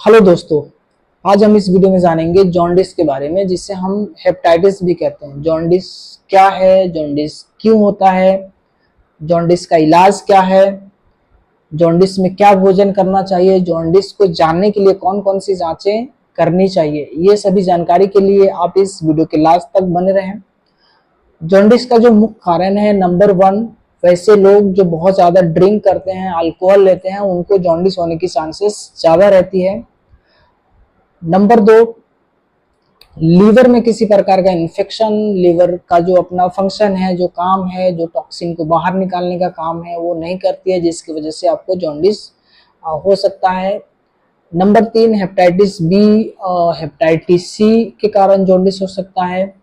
Hello दोस्तों, आज हम इस वीडियो में जानेंगे जॉन्डिस के बारे में, जिसे हम हेपेटाइटिस भी कहते हैं। जॉन्डिस क्या है, जॉन्डिस क्यों होता है, जॉन्डिस का इलाज क्या है, जॉन्डिस में क्या भोजन करना चाहिए, जॉन्डिस को जानने के लिए कौन कौन सी जांचें करनी चाहिए, ये सभी जानकारी के लिए आप इस वीडियो के लास्ट तक बने रहें। जॉन्डिस का जो मुख्य कारण है, नंबर 1, वैसे लोग जो बहुत ज़्यादा ड्रिंक करते हैं, अल्कोहल लेते हैं, उनको जॉन्डिस होने की चांसेस ज़्यादा रहती है। नंबर 2, लीवर में किसी प्रकार का इन्फेक्शन, लीवर का जो अपना फंक्शन है, जो काम है, जो टॉक्सिन को बाहर निकालने का काम है, वो नहीं करती है, जिसकी वजह से आपको जॉन्डिस हो सकता है। Number 3, hepatitis B, hepatitis C के कारण जॉन्डिस हो सकता है।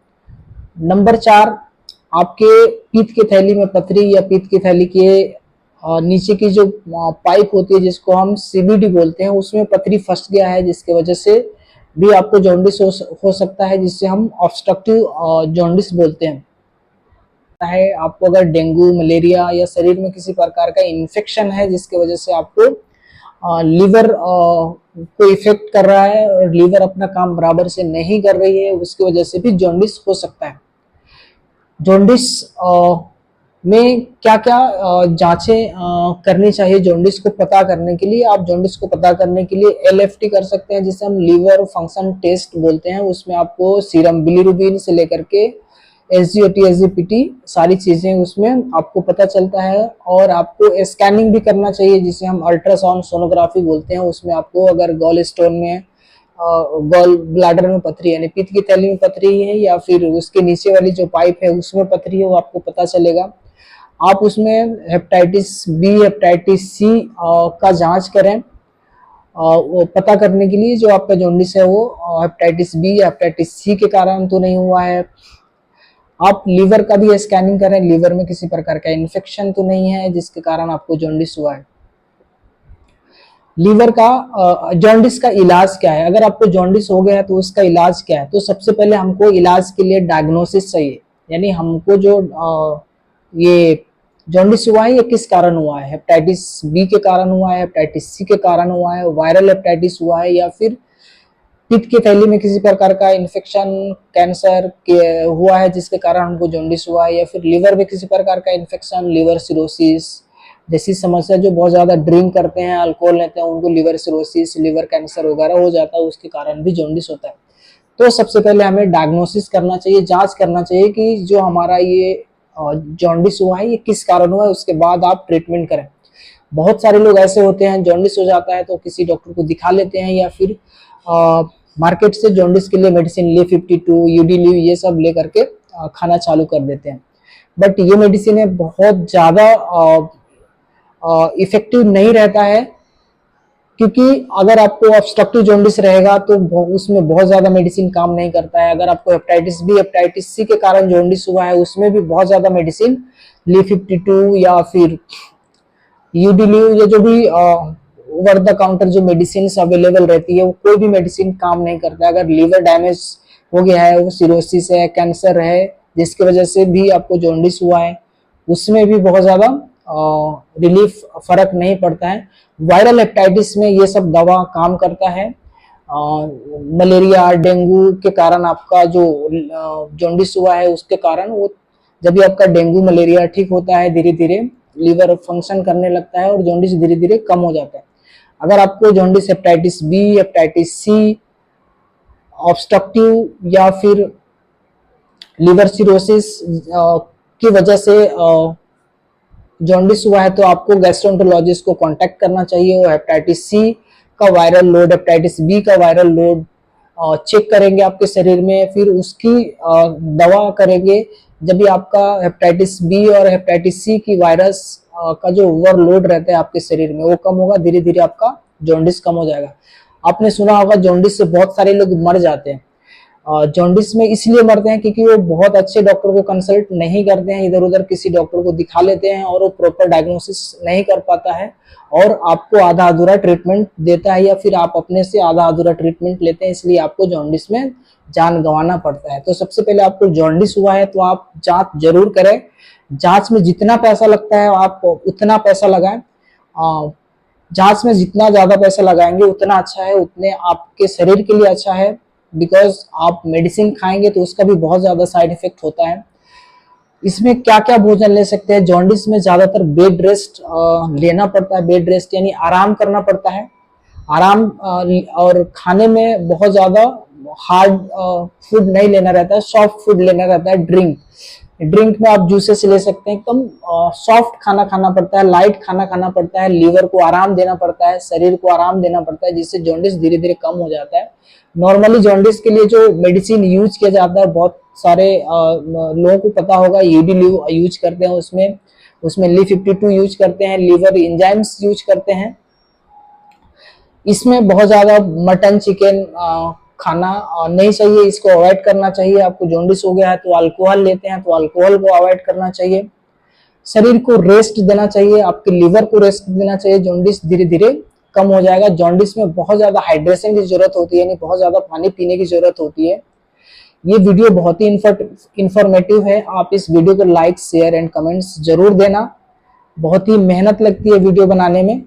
नंबर 4, आपके पीत की थैली में पथरी या पीत की थैली के नीचे की जो पाइप होती है, जिसको हम सीबीडी बोलते हैं, उसमें पथरी फंस गया है, जिसकी वजह से भी आपको जॉन्डिस हो सकता है, जिससे हम ऑब्स्ट्रक्टिव जॉन्डिस बोलते हैं। आपको अगर डेंगू, मलेरिया या शरीर में किसी प्रकार का इन्फेक्शन है, जिसकी वजह से आपको लीवर को इफेक्ट कर रहा है और लीवर अपना काम बराबर से नहीं कर रही है, उसकी वजह से भी जॉन्डिस हो सकता है। जॉन्डिस में क्या क्या जांचें करनी चाहिए जॉन्डिस को पता करने के लिए। आप जॉन्डिस को पता करने के लिए एलएफटी कर सकते हैं, जिसे हम लीवर फंक्शन टेस्ट बोलते हैं। उसमें आपको सीरम बिलीरुबिन से लेकर के एसजीओटी, एसजीपीटी, सारी चीजें उसमें आपको पता चलता है। और आपको स्कैनिंग भी करना चाहिए, जिसे हम अल्ट्रासाउंड सोनोग्राफी बोलते हैं। उसमें आपको अगर गॉल स्टोन में, गॉल ब्लैडर में पथरी यानी पित्त की थैली में पथरी है, या फिर उसके नीचे वाली जो पाइप है उसमें पथरी है, वो आपको पता चलेगा। आप उसमें हेपेटाइटिस बी, हेपेटाइटिस सी का जांच करें, वो पता करने के लिए जो आपका जॉन्डिस है वो हेपेटाइटिस बी या हेपेटाइटिस सी के कारण तो नहीं हुआ है। आप लीवर का भी स्कैनिंग करें, लीवर में किसी प्रकार का इन्फेक्शन तो नहीं है जिसके कारण आपको जॉन्डिस हुआ है। लीवर का जॉन्डिस का इलाज क्या है? अगर आपको जॉन्डिस हो गया है तो उसका इलाज क्या है? तो सबसे पहले हमको इलाज के लिए डायग्नोसिस चाहिए, यानी हमको जो ये जॉन्डिस हुआ है ये किस कारण हुआ है। हेपेटाइटिस बी के कारण हुआ है, हेपेटाइटिस सी के कारण हुआ है, वायरल हेपेटाइटिस हुआ है, या फिर पित्त की थैली में किसी प्रकार का इन्फेक्शन, कैंसर हुआ है जिसके कारण हमको जॉन्डिस हुआ है, या फिर लीवर में किसी प्रकार का इन्फेक्शन, लीवर सिरोसिस जैसी समस्या। जो बहुत ज्यादा ड्रिंक करते हैं, अल्कोहल लेते हैं, उनको लीवर सिरोसिस, लीवर कैंसर वगैरह हो जाता है, उसके कारण भी जॉन्डिस होता है। तो सबसे पहले हमें डायग्नोसिस करना चाहिए, जांच करना चाहिए कि जो हमारा ये जॉन्डिस हुआ है ये किस कारण हुआ है, उसके बाद आप ट्रीटमेंट करें। बहुत सारे लोग ऐसे होते हैं, जॉन्डिस हो जाता है तो किसी डॉक्टर को दिखा लेते हैं, या फिर मार्केट से जॉन्डिस के लिए मेडिसिन Li52, यूडीलिव, ये सब लेकर के खाना चालू कर देते हैं। बट ये मेडिसिन है बहुत ज्यादा इफेक्टिव नहीं रहता है, क्योंकि अगर आपको ऑब्स्ट्रक्टिव जॉन्डिस रहेगा तो उसमें बहुत ज्यादा मेडिसिन काम नहीं करता है। अगर आपको हेपेटाइटिस बी, हेपेटाइटिस सी के कारण जॉन्डिस हुआ है, उसमें भी बहुत ज्यादा मेडिसिन Li52 या फिर यूडीलिव, ये जो भी ओवर द काउंटर जो मेडिसिन अवेलेबल रहती है, वो कोई भी मेडिसिन काम नहीं करता है। अगर लीवर डैमेज हो गया है, वो सिरोसिस है, कैंसर है, जिसकी वजह से भी आपको जॉन्डिस हुआ है, उसमें भी बहुत ज्यादा रिलीफ फर्क नहीं पड़ता है। वायरल हेपेटाइटिस में ये सब दवा काम करता है। मलेरिया, डेंगू के कारण आपका जो जॉन्डिस हुआ है, उसके कारण वो, जब भी आपका डेंगू मलेरिया ठीक होता है, धीरे धीरे लीवर फंक्शन करने लगता है और जॉन्डिस धीरे धीरे कम हो जाता है। अगर आपको jaundice hepatitis B, hepatitis C, obstructive या फिर लीवर सिरोसिस की वजह से जॉन्डिस हुआ है, तो आपको गैस्ट्रोएंटरोलॉजिस्ट को कांटेक्ट करना चाहिए। वो हेपेटाइटिस सी का वायरल लोड, हेपेटाइटिस बी का वायरल लोड चेक करेंगे आपके शरीर में, फिर उसकी दवा करेंगे। जब भी आपका हेपेटाइटिस बी और हेपेटाइटिस सी की वायरस का जो ओवरलोड रहता है आपके शरीर में, वो कम होगा, धीरे धीरे आपका जॉन्डिस कम हो जाएगा। आपने सुना होगा जॉन्डिस से बहुत सारे लोग मर जाते हैं। जॉन्डिस में इसलिए मरते हैं क्योंकि वो बहुत अच्छे डॉक्टर को कंसल्ट नहीं करते हैं, इधर उधर किसी डॉक्टर को दिखा लेते हैं और वो प्रॉपर डायग्नोसिस नहीं कर पाता है और आपको आधा अधूरा ट्रीटमेंट देता है, या फिर आप अपने से आधा अधूरा ट्रीटमेंट लेते हैं, इसलिए आपको जॉन्डिस में जान गंवाना पड़ता है। तो सबसे पहले आपको जॉन्डिस हुआ है तो आप जांच जरूर करें। जांच में जितना पैसा लगता है आप उतना पैसा लगाएं। जांच में जितना ज्यादा पैसा लगाएंगे उतना अच्छा है, उतने आपके शरीर के लिए अच्छा है, बिकॉज आप मेडिसिन खाएंगे तो उसका भी बहुत ज्यादा साइड इफेक्ट होता है। इसमें क्या क्या भोजन ले सकते हैं? जॉन्डिस में ज्यादातर बेड रेस्ट लेना पड़ता है। बेड रेस्ट यानी आराम करना पड़ता है। आराम और खाने में बहुत ज्यादा हार्ड फूड नहीं लेना रहता है, सॉफ्ट फूड लेना रहता है। ड्रिंक में आप जूसेस ले सकते हैं। एकदम सॉफ्ट खाना खाना पड़ता है, लाइट खाना खाना पड़ता है, लीवर को आराम देना पड़ता है, शरीर को आराम देना पड़ता है, जिससे जॉन्डिस धीरे धीरे कम हो जाता है। नॉर्मली जॉन्डिस के लिए जो मेडिसिन यूज किया जाता है, बहुत सारे लोगों को पता होगा, ईडी लीव यूज करते हैं, उसमें Li52 यूज करते हैं, लीवर एंजाइम्स यूज करते हैं। इसमें बहुत ज्यादा मटन चिकन खाना नहीं चाहिए, इसको अवॉइड करना चाहिए। आपको जॉन्डिस हो गया है तो अल्कोहल लेते हैं तो अल्कोहल को अवॉइड करना चाहिए। शरीर को रेस्ट देना चाहिए, आपके लीवर को रेस्ट देना चाहिए। जॉन्डिस धीरे धीरे कम हो जाएगा। जॉन्डिस में बहुत ज्यादा हाइड्रेशन की जरूरत होती है, यानी बहुत ज्यादा पानी पीने की जरूरत होती है। ये वीडियो बहुत ही इंफॉर्मेटिव है। आप इस वीडियो को लाइक शेयर एंड कमेंट्स जरूर देना। बहुत ही मेहनत लगती है वीडियो बनाने में।